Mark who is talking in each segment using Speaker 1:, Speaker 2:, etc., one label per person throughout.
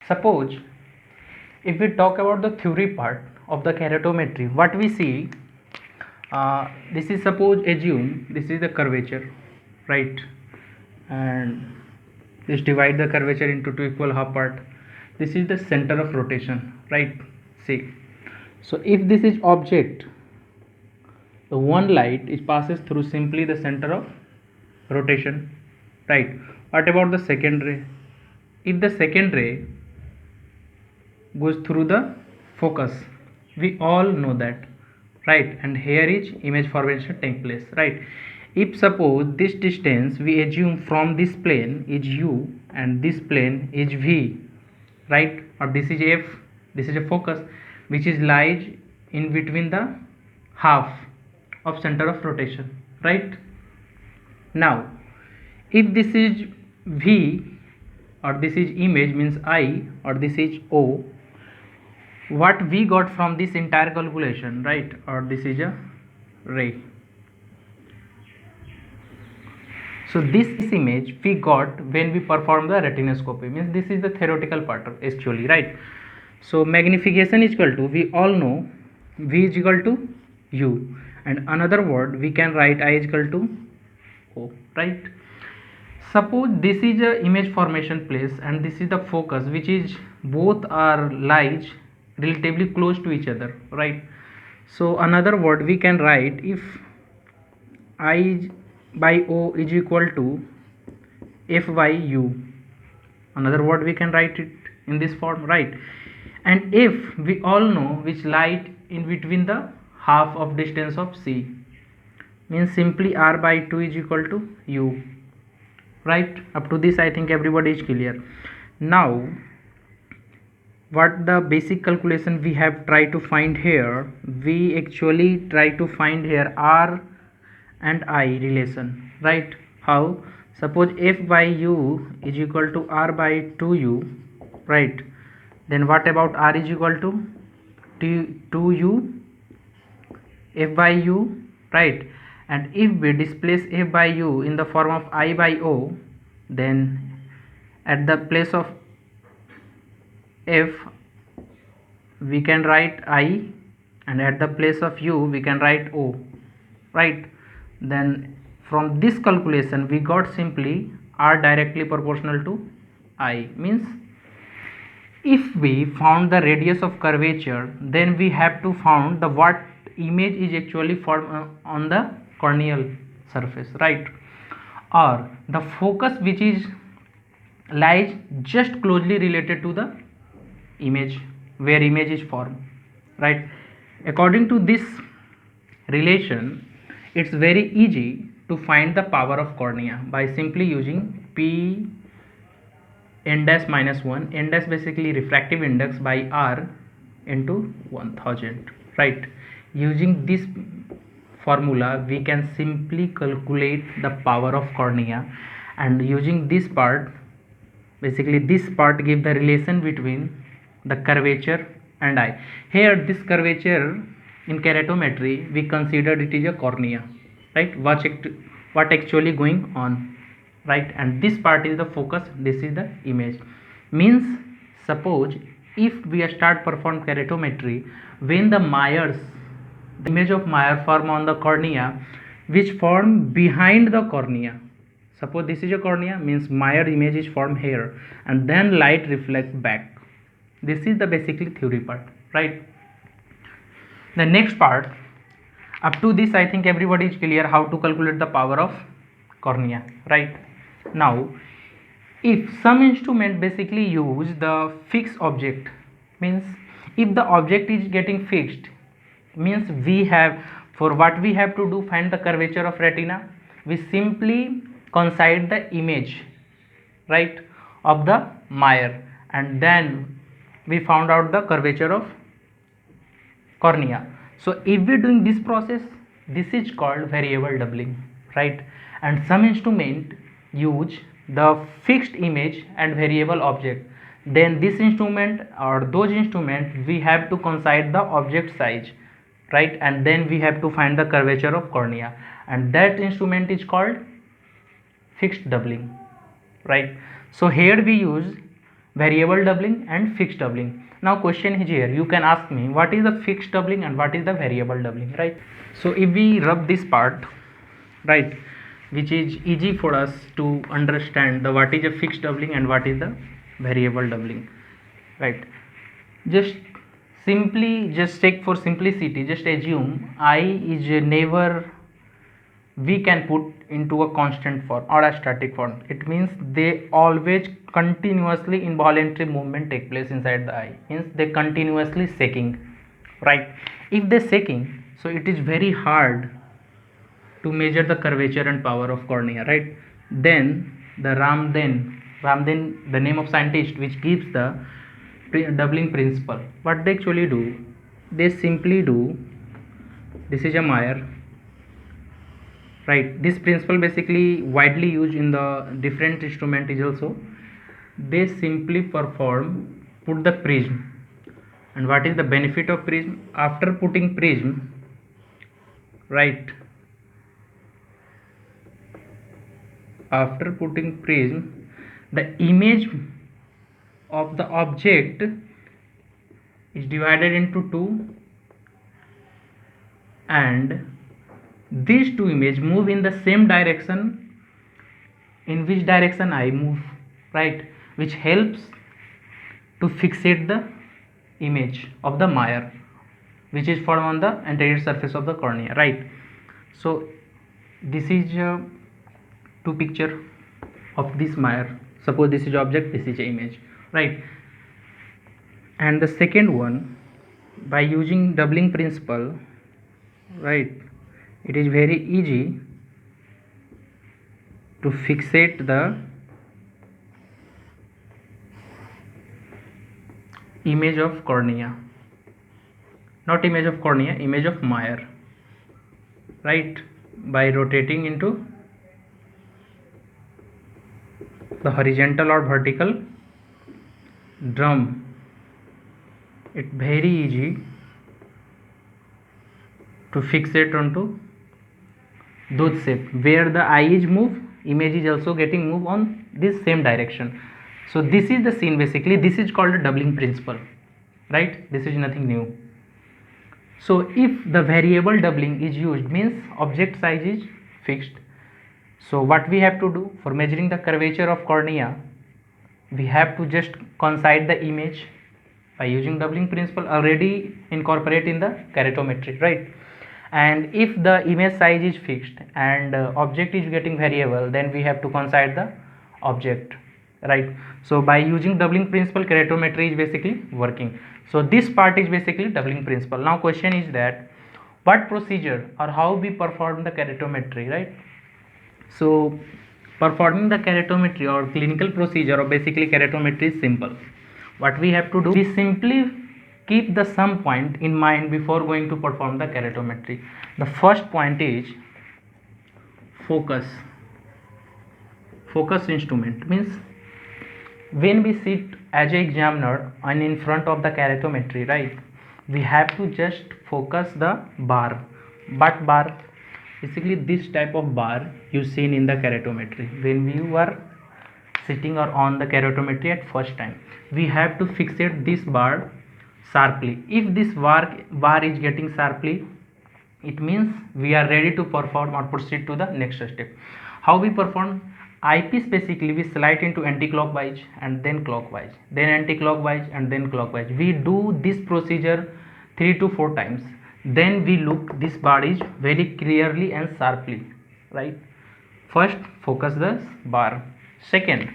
Speaker 1: Suppose if we talk about the theory part of the keratometry, what we see, this is, suppose, assume this is the curvature, right? And this divide the curvature into two equal half part. This is the center of rotation, right? See, so if this is object, the one light it passes through simply the center of rotation, right? What about the second ray? If the second ray goes through the focus, we all know that, right? And here is image formation take place, right? If suppose this distance we assume from this plane is u and this plane is v, right? Or this is f, this is a focus which is lies in between the half of center of rotation, right? Now if this is v or this is image means I or this is O, what we got from this entire calculation, right? Or this is a ray. So this image we got when we perform the retinoscopy, means this is the theoretical part actually, right? So magnification is equal to, we all know v is equal to u, and another word we can write I is equal to O, right? Suppose this is a image formation place and this is the focus, which is both are lies relatively close to each other, right? So another word we can write, if I by O is equal to f by u, another word we can write it in this form, right? And if we all know which light in between the half of distance of c, means simply r by 2 is equal to u, right? Up to this I think everybody is clear. Now what the basic calculation we have tried to find here, we actually try to find here r and I relation, right? How? Suppose f by u is equal to r by 2u, right? Then what about r is equal to 2u f by u, right? And if we displace f by u in the form of I by O, then at the place of f we can write I, and at the place of u we can write O, right? Then from this calculation we got simply r directly proportional to I, means if we found the radius of curvature, then we have to found the what image is actually formed on the corneal surface, right? Or the focus which is lies just closely related to the image where image is formed, right? According to this relation, it's very easy to find the power of cornea by simply using p n dash minus 1, n dash basically refractive index, by r into 1000, right? Using this formula we can simply calculate the power of cornea, and using this part, basically this part give the relation between the curvature and I. Here this curvature in keratometry we considered it is a cornea, right? What actually going on, right? And this part is the focus, this is the image. Means suppose if we start perform keratometry, when the Meyer's, the image of Meyer form on the cornea, which form behind the cornea, suppose this is a cornea, means Meyer image is formed here and then light reflects back. This is the basically theory part, right? The next part, up to this I think everybody is clear how to calculate the power of cornea, right? Now if some instrument basically use the fixed object, means if the object is getting fixed, means we have, for what we have to do, find the curvature of retina, we simply coincide the image, right, of the Meyer, and then we found out the curvature of cornea. So if we are doing this process, this is called variable doubling, right? And some instrument use the fixed image and variable object, then this instrument or those instrument we have to coincide the object size, right? And then we have to find the curvature of cornea, and that instrument is called fixed doubling, right? So here we use variable doubling and fixed doubling. Now question is here, you can ask me what is the fixed doubling and what is the variable doubling, right? So if we rub this part, right, which is easy for us to understand the what is a fixed doubling and what is the variable doubling, right? Just simply just take for simplicity, just assume I is never we can put into a constant form or a static form. It means they always continuously involuntary movement take place inside the eye, means they continuously shaking, right? If they shaking, so it is very hard to measure the curvature and power of cornea, right? Then the Ramden, the name of scientist which gives the doubling principle, what they actually do, they simply do, this is a Mayer, right? This principle basically widely used in the different instrument is also, they simply put the prism. And what is the benefit of prism? After putting prism, right, after putting prism, the image of the object is divided into two, and these two images move in the same direction in which direction I move, right, which helps to fixate the image of the Mayer which is formed on the anterior surface of the cornea, right? So this is two picture of this Mayer. Suppose this is object, this is image, right? And the second one, by using doubling principle, right, it is very easy to fixate the image of cornea, not image of cornea, image of Mayer, right, by rotating into the horizontal or vertical drum. It's very easy to fixate onto those shape where the eye is move, image is also getting move on this same direction. So this is the scene basically, this is called a doubling principle, right? This is nothing new. So if the variable doubling is used, means object size is fixed. So what we have to do for measuring the curvature of cornea, we have to just coincide the image by using doubling principle already incorporate in the keratometry, right? And if the image size is fixed and object is getting variable, then we have to coincide the object, right? So by using doubling principle, keratometry is basically working. So this part is basically doubling principle. Now question is that what procedure or how we perform the keratometry, right? So performing the keratometry or clinical procedure of basically keratometry is simple. What we have to do, we simply keep the sum point in mind before going to perform the keratometry. The first point is focus instrument, means when we sit as a examiner and in front of the keratometry, right, we have to just focus the bar. But bar, basically this type of bar you seen in the keratometry when you are sitting or on the keratometry at first time, we have to fixate this bar sharply. If this bar is getting sharply, it means we are ready to perform or proceed to the next step. How we perform? Eyepiece basically we slide into anti-clockwise and then clockwise, then anti-clockwise and then clockwise. We do this procedure 3 to 4 times. Then we look this bar is very clearly and sharply, right? First focus the bar. Second,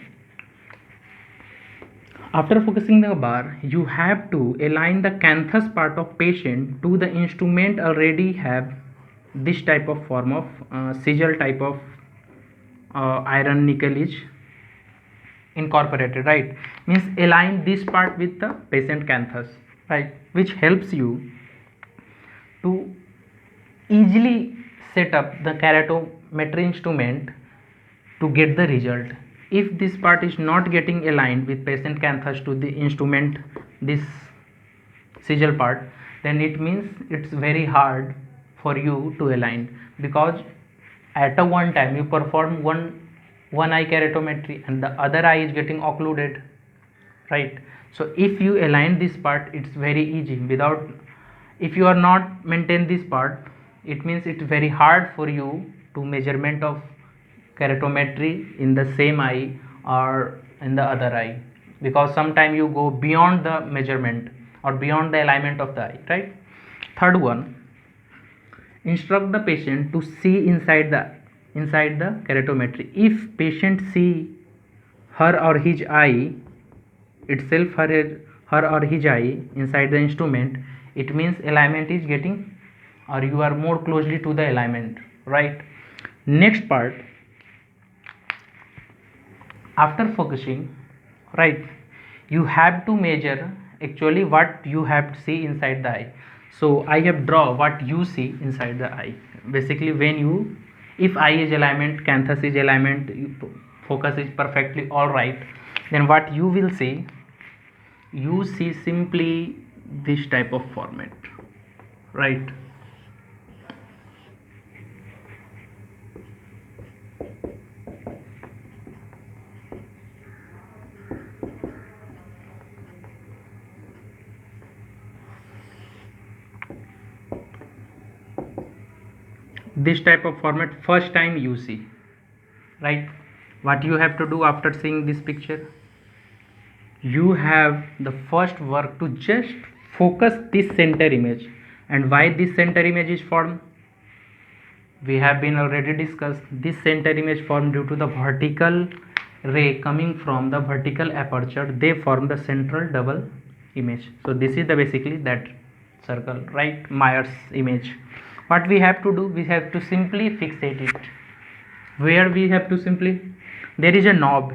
Speaker 1: after focusing the bar, you have to align the canthus part of patient to the instrument already have this type of form of sigil type of iron nickel is incorporated, right? Means align this part with the patient canthus, right, which helps you to easily set up the keratometry instrument to get the result. If this part is not getting aligned with patient canthus to the instrument, this sigil part, then it means it's very hard for you to align, because at a one time you perform one eye keratometry and the other eye is getting occluded, right? So if you align this part, it's very easy. Without, if you are not maintain this part, it means it's very hard for you to measurement of keratometry in the same eye or in the other eye, because sometime you go beyond the measurement or beyond the alignment of the eye, right? Third one, instruct the patient to see inside the keratometry. If patient see her or his eye itself, her or his eye inside the instrument, it means alignment is getting, or you are more closely to the alignment, right? Next part, after focusing, right, you have to measure actually what you have to see inside the eye. So I have draw what you see inside the eye. Basically, when you, if eye is alignment, canthus is alignment, focus is perfectly all right, then what you will see, you see simply this type of format, right? This type of format first time you see, right? What you have to do after seeing this picture, you have the first work to just focus this center image. And why this center image is formed, we have been already discussed. This center image formed due to the vertical ray coming from the vertical aperture, they form the central double image. So this is the basically that circle, right? Myers image. What we have to do, we have to simply fixate it. Where we have to simply, there is a knob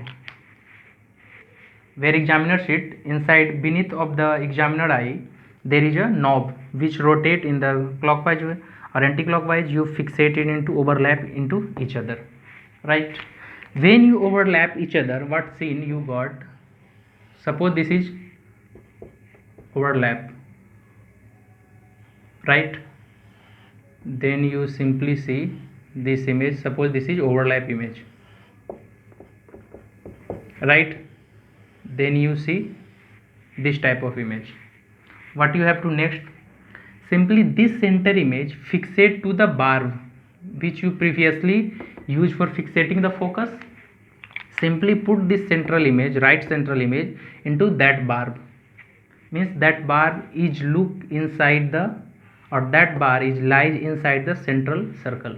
Speaker 1: where examiner sit, inside beneath of the examiner eye there is a knob which rotate in the clockwise way or anti-clockwise. You fixate it into overlap into each other, right? When you overlap each other, what scene you got, suppose this is overlap, right? Then you simply see this image, suppose this is overlap image, right? Then you see this type of image. What you have to next, simply this center image fixate to the barb which you previously used for fixating the focus. Simply put this central image, right central image, into that barb. Means that bar is look inside the, or that bar is lies inside the central circle.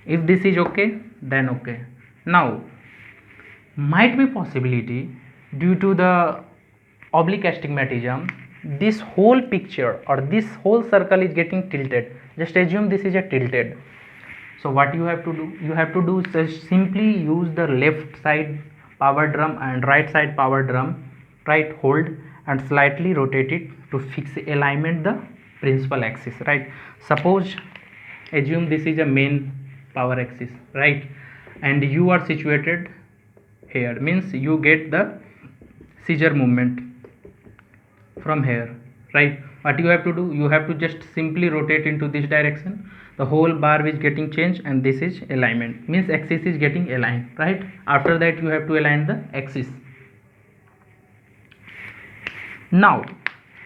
Speaker 1: If this is okay, then okay. Now might be possibility due to the oblique astigmatism, this whole picture or this whole circle is getting tilted. Just assume this is a tilted. So what you have to do, you have to do just simply use the left side power drum and right side power drum, right, hold and slightly rotate it to fix alignment the principal axis, right? Suppose assume this is a main power axis, right, and you are situated here, means you get the scissor movement from here, right? What you have to do, you have to just simply rotate into this direction, the whole bar is getting changed and this is alignment, means axis is getting aligned, right? After that you have to align the axis. Now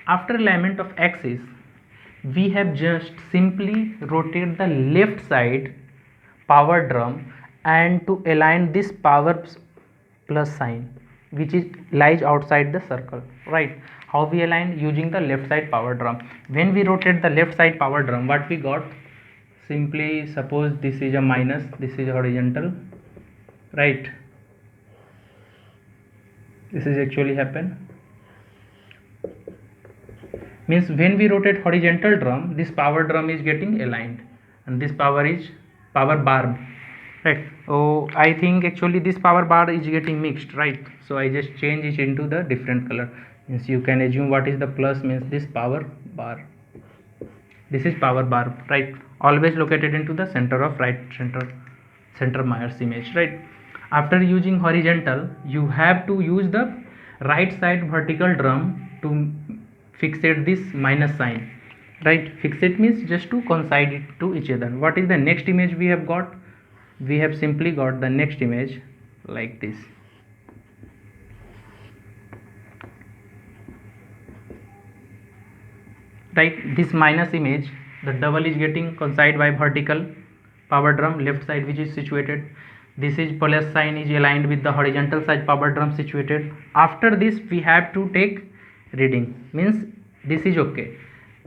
Speaker 1: after alignment of axis, we have just simply rotate the left side power drum and to align this power plus sign which is lies outside the circle, right? How we align, using the left side power drum. When we rotate the left side power drum, what we got, simply suppose this is a minus, this is horizontal, right? This is actually happen, means when we rotate horizontal drum, this power drum is getting aligned and this power is power barb, right? Oh, I think actually this power bar is getting mixed, right? So I just change it into the different color, means you can assume what is the plus, means this power bar, this is power bar, right? Always located into the center of right center Myers image, right? After using horizontal, you have to use the right side vertical drum to fixate this minus sign, right? Fixate means just to coincide it to each other. What is the next image we have got? We have simply got the next image like this. right? This minus image, the double is getting coincide by vertical power drum left side which is situated. This is plus sign is aligned with the horizontal side power drum situated. After this we have to take reading, means this is okay.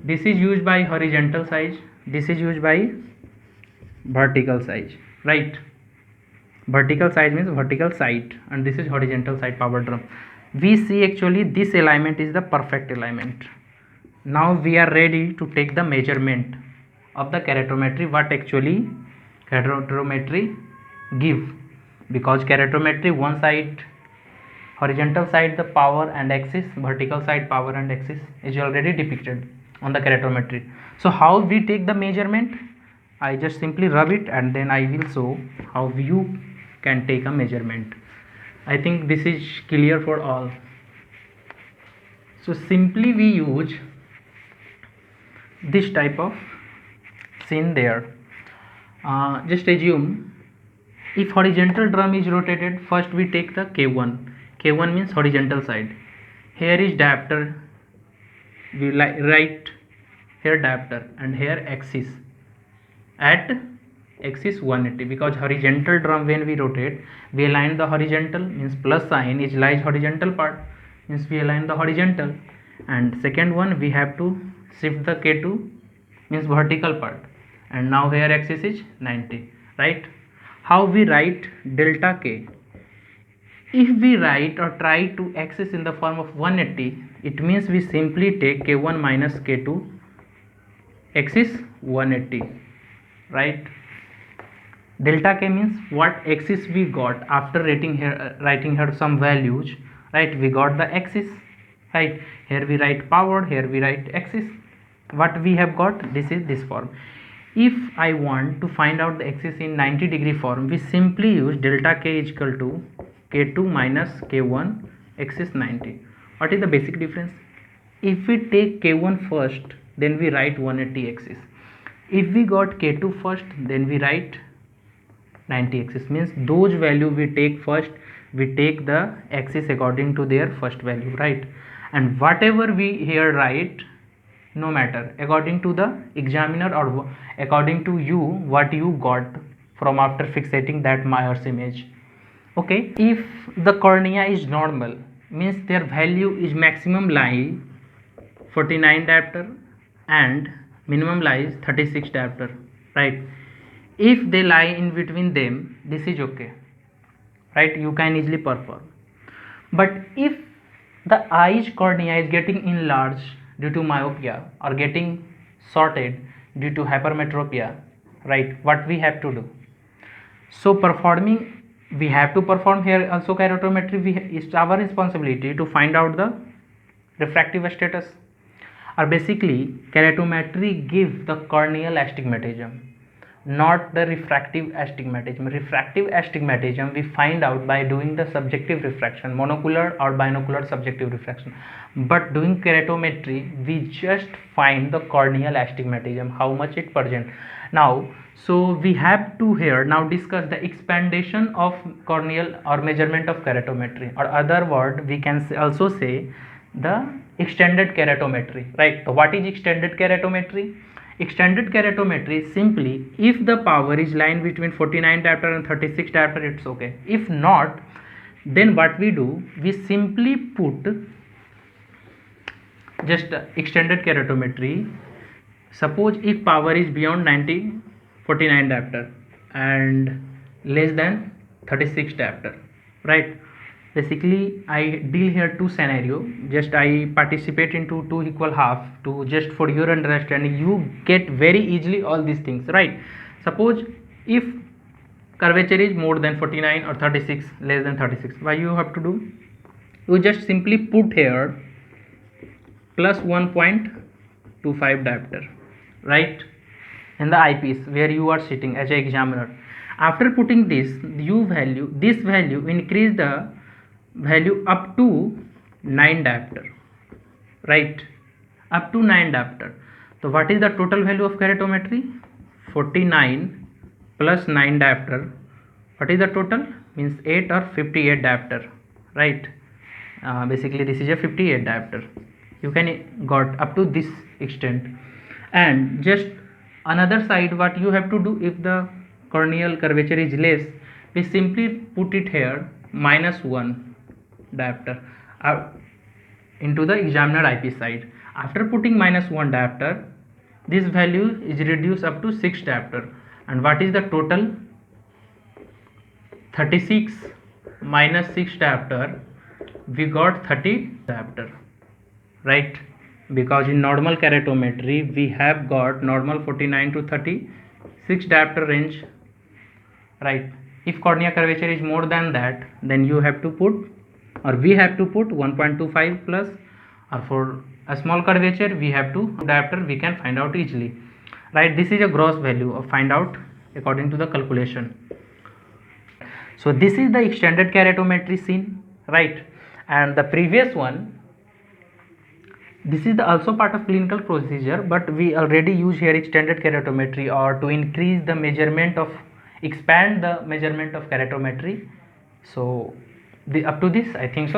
Speaker 1: This is used by horizontal side, this is used by vertical side, right? Vertical side means vertical side, and this is horizontal side power drum. We see actually this alignment is the perfect alignment. Now we are ready to take the measurement of the keratometry, what actually keratometry give, because keratometry one side horizontal side the power and axis, vertical side power and axis is already depicted on the keratometry. So how we take the measurement? I just simply rub it and then I will show how you can take a measurement. I think this is clear for all. So simply we use this type of scene there. Just assume if horizontal drum is rotated, first we take the K1. K1 means horizontal side. Here is diopter, we write here diopter, and here axis at axis 180, because horizontal drum when we rotate we align the horizontal, means plus sign is lies horizontal part, means we align the horizontal, and second one we have to shift the K2 means vertical part, and now here axis is 90, right? How we write delta K? If we write or try to axis in the form of 180, it means we simply take K1 minus K2 axis 180, right? Delta K means what axis we got after writing here some values, right? We got the axis, right? Here we write power, here we write axis. What we have got, this is this form. If I want to find out the axis in 90-degree form, we simply use delta K is equal to K2 minus K1 axis 90. What is the basic difference? If we take K1 first, then we write 180 axis. If we got K2 first, then we write 90 axis, means those value we take first, we take the axis according to their first value, right? And whatever we here write, no matter according to the examiner or according to you what you got from after fixating that Myers image. Okay, if the cornea is normal, means their value is maximum lie 49 diopter and minimum lies 36 diopter, right? If they lie in between them, this is okay, right? You can easily perform. But if the eye's cornea is getting enlarged due to myopia or getting shorted due to hypermetropia, right? What we have to do? So we have to perform here also keratometry. It's our responsibility to find out the refractive status, or basically keratometry give the corneal astigmatism, not the refractive astigmatism. Refractive astigmatism we find out by doing the subjective refraction, monocular or binocular subjective refraction, but doing keratometry we just find the corneal astigmatism, how much it present. Now so we have to here now discuss the expandation of corneal or measurement of keratometry, or other word we can also say the extended keratometry, right? So what is extended keratometry? Extended keratometry simply if the power is lying between 49 diopter and 36 diopter, it's okay. If not, then what we do, we simply put just extended keratometry. Suppose if power is beyond 49 diopter and less than 36 diopter, right? Basically I deal here two scenario, just I participate into two equal half to just for your understanding, you get very easily all these things, right? Suppose if curvature is more than 49 or 36 less than 36, what you have to do, you just simply put here plus 1.25 diopter, right, in the eyepiece where you are sitting as an examiner. After putting this value increase the value up to 9 diopter, right? Up to 9 diopter. So what is the total value of keratometry? 49 plus 9 diopter. What is the total? Means 8 or 58 diopter, right? Basically this is a 58 diopter. you can got up to this extent. And just another side, what you have to do, if the corneal curvature is less, we simply put it here -1 diopter into the examiner eyepiece side. After putting -1 diopter, this value is reduced up to 6 diopter. And what is the total? 36 minus 6 diopter, we got 30 diopter, right? Because in normal keratometry we have got normal 49 to 36 diopter range, right? If cornea curvature is more than that, then you have to put, or we have to put 1.25 plus, or for a small curvature we have to diopter, we can find out easily, right? This is a gross value of find out according to the calculation. So this is the extended keratometry scene, right? And the previous one, this is the also part of clinical procedure, but we already use here extended keratometry, or to increase the measurement of, expand the measurement of keratometry. So up to this I think so.